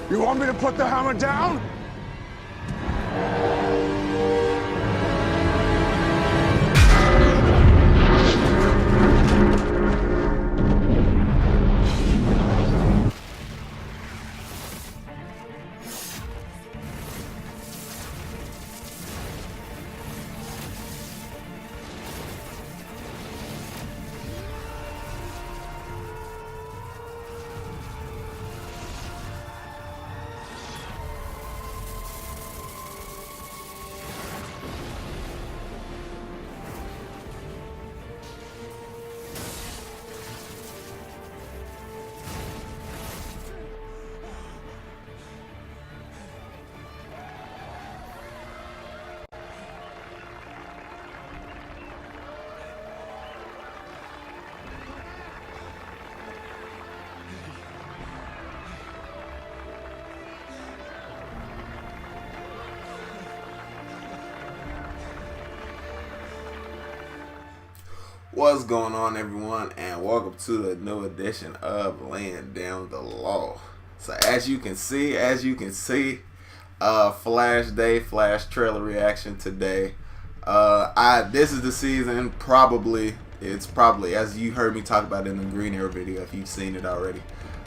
You want me to put the hammer down? What's going on, everyone, and welcome to a new edition of Laying Down the Law. So as you can see, Flash Day, Flash trailer reaction today. This is the season, it's probably, as you heard me talk about in the Green Arrow video, if you've seen it already.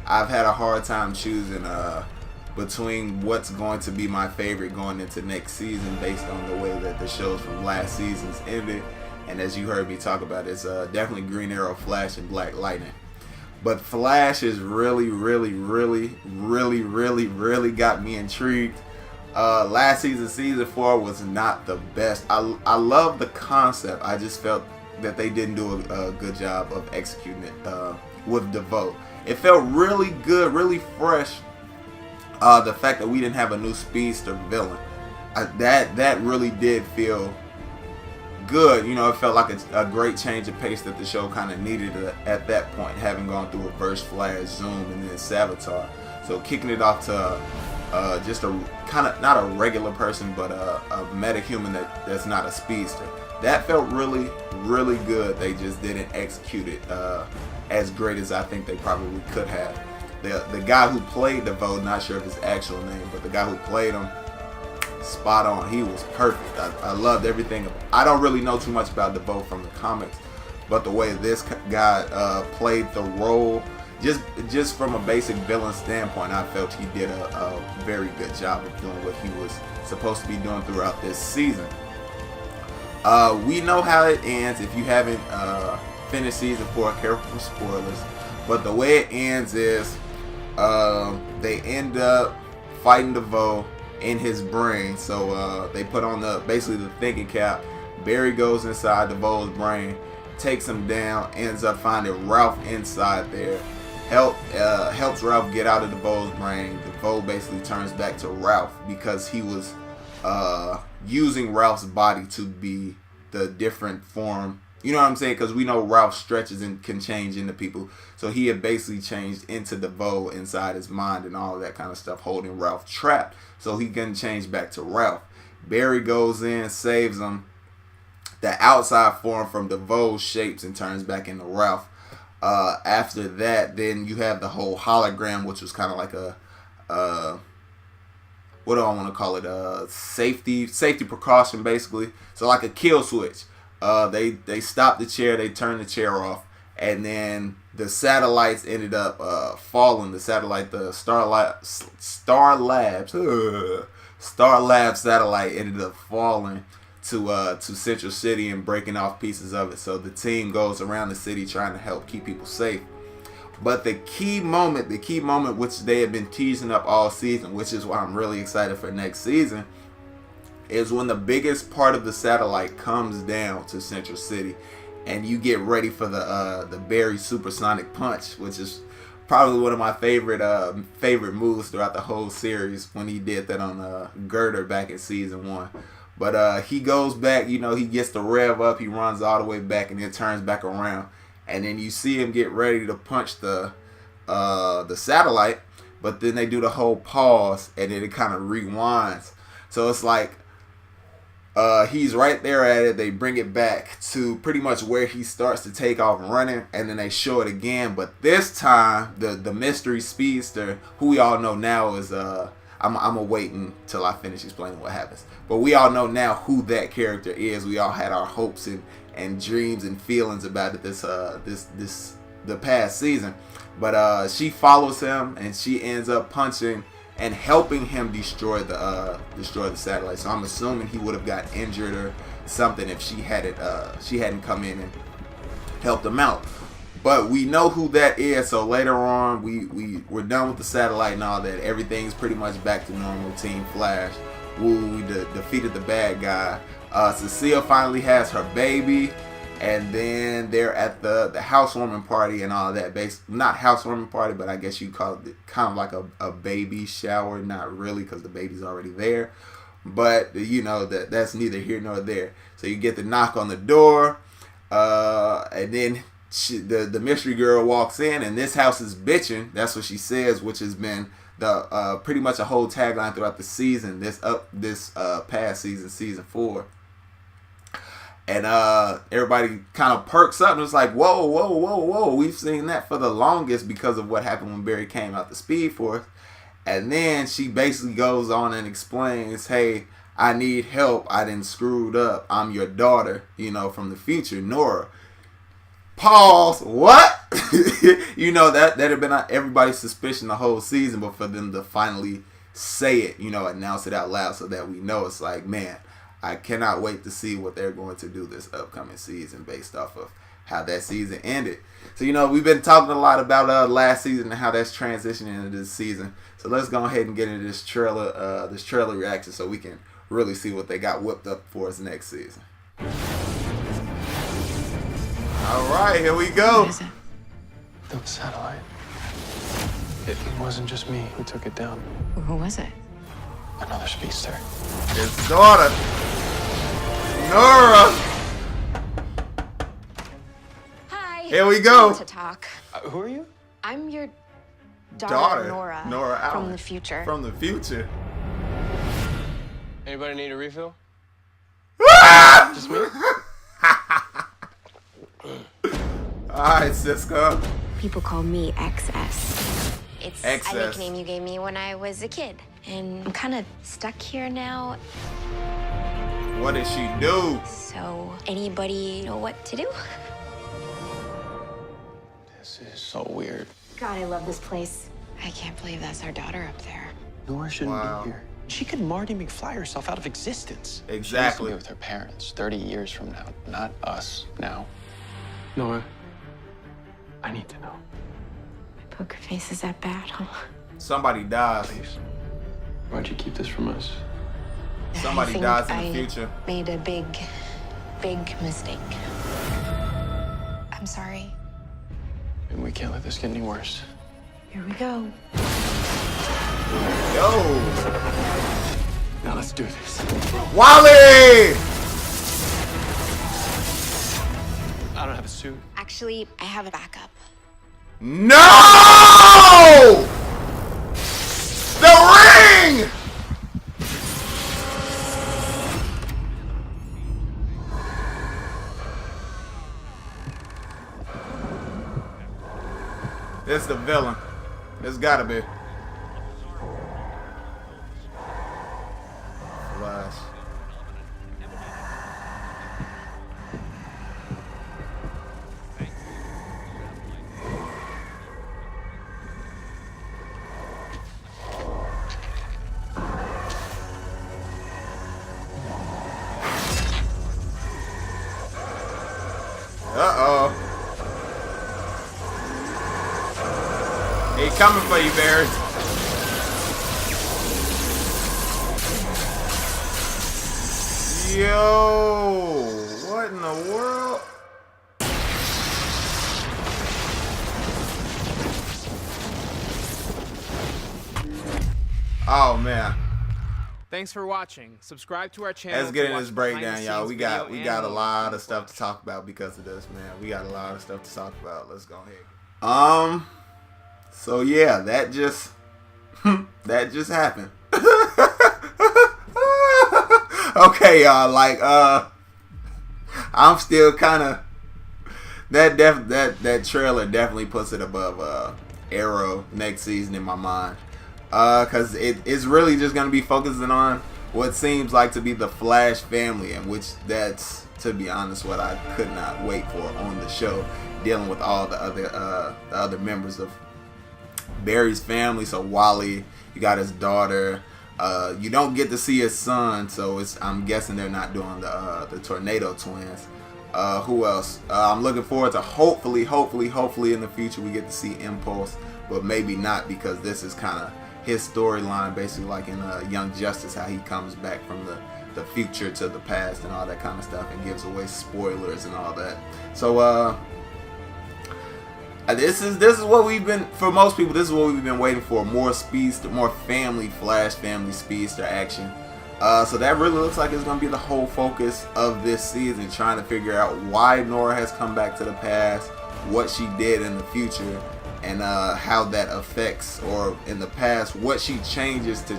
I've had a hard time choosing between what's going to be my favorite going into next season based on the way that the shows from last season's ended. And as you heard me talk about, it's definitely Green Arrow, Flash, and Black Lightning. But Flash is really got me intrigued. Last season, season 4, was not the best. I love the concept. I just felt that they didn't do a good job of executing it with DeVoe. It felt really good, really fresh. The fact that we didn't have a new speedster villain, that really did feel good. You know, it felt like a great change of pace that the show kind of needed at that point, having gone through Reverse Flash, Zoom, and then Savitar. So kicking it off to just a kind of, not a regular person, but a metahuman that's not a speedster. That felt really good. They just didn't execute it as great as I think they probably could have. The guy who played DeVoe, not sure of his actual name, but the guy who played him, spot on. He was perfect. I loved everything. I don't really know too much about DeVoe from the comics, but the way this guy played the role, just from a basic villain standpoint, I felt he did a very good job of doing what he was supposed to be doing throughout this season. We know how it ends. If you haven't finished season 4, careful for spoilers. But the way it ends is they end up fighting DeVoe in his brain. So they put on basically the thinking cap. Barry goes inside DeVoe's brain, takes him down, ends up finding Ralph inside there. Helps Ralph get out of DeVoe's brain. DeVoe basically turns back to Ralph because he was using Ralph's body to be the different form. You know what I'm saying? Because we know Ralph stretches and can change into people. So he had basically changed into DeVoe inside his mind and all of that kind of stuff, holding Ralph trapped. So he can change back to Ralph. Barry goes in, saves him. The outside form from DeVoe shapes and turns back into Ralph. After that, then you have the whole hologram, which was kind of like a what do I want to call it? Safety precaution, basically. So like a kill switch. They stopped the chair, they turned the chair off, and then the satellites ended up falling. The satellite, the Star Labs satellite ended up falling to Central City and breaking off pieces of it. So the team goes around the city trying to help keep people safe. But the key moment which they have been teasing up all season, which is why I'm really excited for next season, is when the biggest part of the satellite comes down to Central City, and you get ready for the Barry supersonic punch, which is probably one of my favorite moves throughout the whole series, when he did that on Girder back in season 1. But he goes back, you know, he gets the rev up, he runs all the way back, and then turns back around, and then you see him get ready to punch the satellite, but then they do the whole pause, and then it kind of rewinds. So it's like He's right there at it. They bring it back to pretty much where he starts to take off running, and then they show it again. But this time, the mystery speedster, who we all know now is I'm gonna wait until I finish explaining what happens. But we all know now who that character is. We all had our hopes and dreams and feelings about it the past season. But she follows him, and she ends up punching and helping him destroy the satellite. So I'm assuming he would have got injured or something if she hadn't come in and helped him out. But we know who that is. So later on, we're done with the satellite and all that. Everything's pretty much back to normal. Team Flash. We defeated the bad guy. Cecile finally has her baby. And then they're at the housewarming party and all of that. Not housewarming party, but I guess you call it kind of like a baby shower. Not really, because the baby's already there. But, you know, that's neither here nor there. So you get the knock on the door. And then the mystery girl walks in, and this house is bitching. That's what she says, which has been the pretty much a whole tagline throughout the season. This past season, season 4. And everybody kind of perks up and it's like, whoa, whoa, whoa, whoa. We've seen that for the longest because of what happened when Barry came out the Speed Force. And then she basically goes on and explains, hey, I need help. I done screwed up. I'm your daughter, you know, from the future, Nora. Pause. What? You know, that had been everybody's suspicion the whole season, but for them to finally say it, you know, announce it out loud so that we know, it's like, man, I cannot wait to see what they're going to do this upcoming season based off of how that season ended. So, you know, we've been talking a lot about last season and how that's transitioning into this season. So let's go ahead and get into this trailer reaction so we can really see what they got whipped up for us next season. All right, here we go. What is it? The satellite. It wasn't just me who took it down. Who was it? Another speedster. His daughter, Nora. Hi. Here we go. To talk. Who are you? I'm your daughter, Nora Allen. from the future. From the future. Anybody need a refill? Ah! Just me? Alright, Cisco. People call me XS. It's XS. a nickname you gave me when I was a kid. And I'm kind of stuck here now. What did she do? So, anybody know what to do? This is so weird. God, I love this place. I can't believe that's our daughter up there. Nora shouldn't Wow. be here. She could Marty McFly herself out of existence. Exactly. She has to be with her parents 30 years from now, not us now. Nora, I need to know. My poker face is that bad, huh? Somebody dies. Please. Why'd you keep this from us? Somebody I think dies in the I future. made a big mistake. I'm sorry. And we can't let this get any worse. Here we go. Yo, Now let's do this. Wally! I don't have a suit. Actually, I have a backup. No! The ring! It's the villain. It's gotta be. Flash. Uh-oh. He coming for you, Barry. Yo, what in the world? Oh man. Thanks for watching. Subscribe to our channel. Let's get to in watch this breakdown, behind the y'all. scenes We got video a and lot more of stuff to Flash. talk about because of this, man. We got a lot of stuff to talk about. Let's go ahead. So yeah, that just happened. Okay, y'all. Like, I'm still kind of that trailer definitely puts it above Arrow next season in my mind. Cause it's really just gonna be focusing on what seems like to be the Flash family, and which that's, to be honest, what I could not wait for on the show, dealing with all the other members of Barry's family. So Wally, you got his daughter. You don't get to see his son, so I'm guessing they're not doing the Tornado Twins. Who else? I'm looking forward to hopefully in the future we get to see Impulse, but maybe not, because this is kind of his storyline, basically like in Young Justice, how he comes back from the future to the past and all that kind of stuff, and gives away spoilers and all that. So this is what we've been, for most people, this is what we've been waiting for: more speedster, more Flash family speedster action. So that really looks like it's going to be the whole focus of this season, trying to figure out why Nora has come back to the past, what she did in the future, and how that affects, or in the past, what she changes to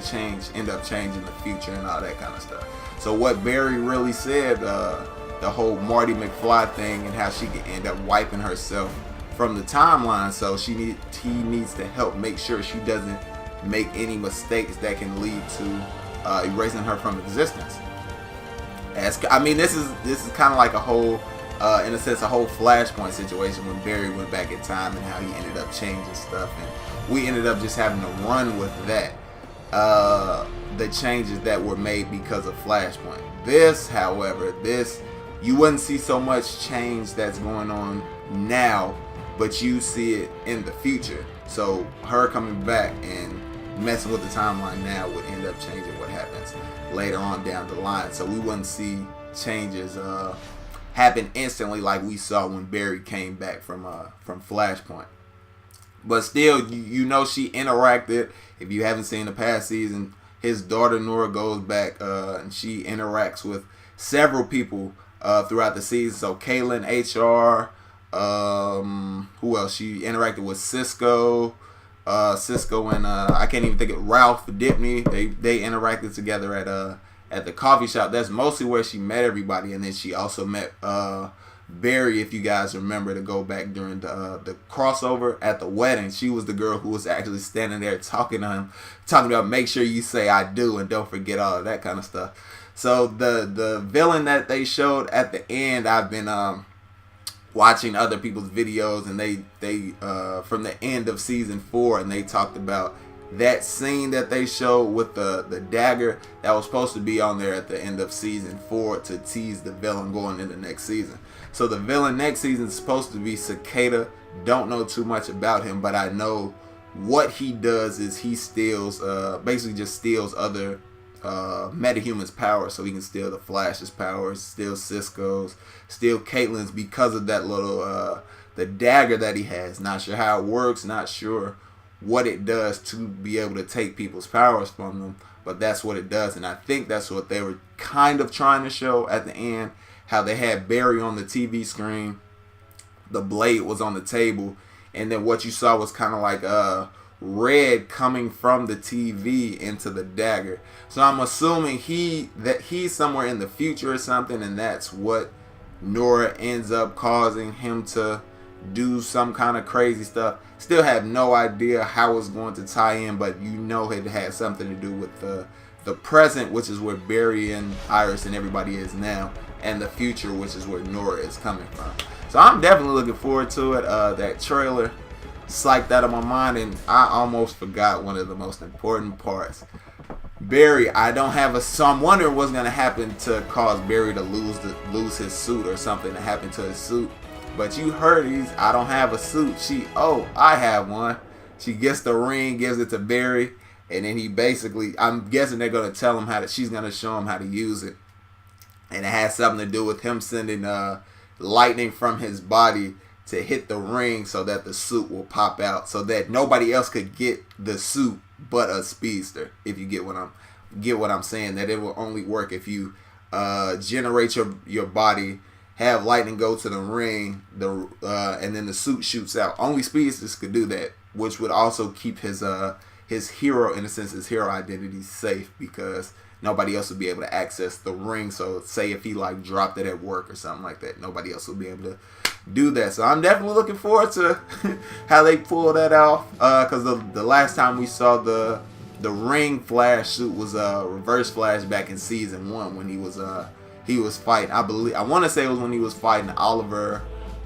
end up changing the future and all that kind of stuff. So what Barry really said, the whole Marty McFly thing, and how she could end up wiping herself from the timeline, so he needs to help make sure she doesn't make any mistakes that can lead to erasing her from existence. I mean, this is kind of like a whole, in a sense, a whole Flashpoint situation when Barry went back in time and how he ended up changing stuff, and we ended up just having to run with that, the changes that were made because of Flashpoint. This, however, you wouldn't see so much change that's going on now, but you see it in the future. So her coming back and messing with the timeline now would end up changing what happens later on down the line. So we wouldn't see changes happen instantly like we saw when Barry came back from Flashpoint. But still, you know, she interacted. If you haven't seen the past season, his daughter Nora goes back and she interacts with several people throughout the season. So Kaylin, HR, who else? She interacted with Cisco and I can't even think of Ralph Dipney. They interacted together at the coffee shop. That's mostly where she met everybody, and then she also met Barry, if you guys remember, to go back during the crossover at the wedding. She was the girl who was actually standing there talking to him, talking about make sure you say I do and don't forget all of that kind of stuff. So the villain that they showed at the end, I've been watching other people's videos, and they from the end of season 4, and they talked about that scene that they showed with the dagger that was supposed to be on there at the end of season 4 to tease the villain going into next season. So the villain next season is supposed to be Cicada. Don't know too much about him, but I know what he does is he steals, basically just steals other metahumans' power, so he can steal the Flash's powers, steal Cisco's, steal Caitlin's, because of that little the dagger that he has. Not sure how it works, not sure what it does to be able to take people's powers from them, but that's what it does. And I think that's what they were kind of trying to show at the end, how they had Barry on the TV screen, the blade was on the table, and then what you saw was kind of like red coming from the TV into the dagger. So I'm assuming he's somewhere in the future or something, and that's what Nora ends up causing him to do some kind of crazy stuff. Still have no idea how it's going to tie in, but you know it had something to do with the present, which is where Barry and Iris and everybody is now, and the future, which is where Nora is coming from. So I'm definitely looking forward to it. That trailer psyched out of my mind, and I almost forgot one of the most important parts. Barry, so I'm wondering what's going to happen to cause Barry to lose his suit, or something to happen to his suit. But you heard I don't have a suit. I have one. She gets the ring, gives it to Barry, and then he basically, I'm guessing they're going to tell him she's going to show him how to use it. And it has something to do with him sending lightning from his body to hit the ring so that the suit will pop out, so that nobody else could get the suit but a speedster. If you get what I'm saying, that it will only work if you generate your body, have lightning go to the ring, and then the suit shoots out. Only speedsters could do that, which would also keep his his hero, in a sense, his hero identity safe, because nobody else would be able to access the ring. So say if he like dropped it at work or something like that, nobody else would be able to do that. So I'm definitely looking forward to how they pull that off, because the last time we saw the ring Flash suit was Reverse Flash back in season 1 when he was fighting, I want to say it was when he was fighting Oliver,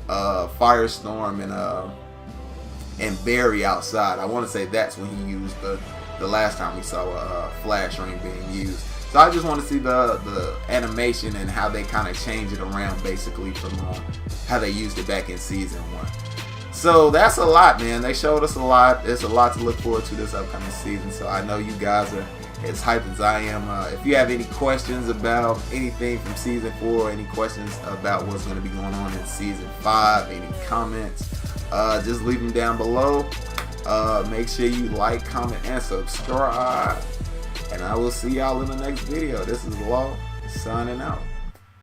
Firestorm, and Barry outside. I want to say that's when he used the last time we saw a Flash ring being used. So I just want to see the animation and how they kind of change it around, basically, from how they used it back in season 1. So that's a lot, man. They showed us a lot. There's a lot to look forward to this upcoming season. So I know you guys are as hyped as I am. If you have any questions about anything from season 4, any questions about what's going to be going on in season 5, any comments, just leave them down below. Make sure you like, comment, and subscribe. And I will see y'all in the next video. This is Law, signing out.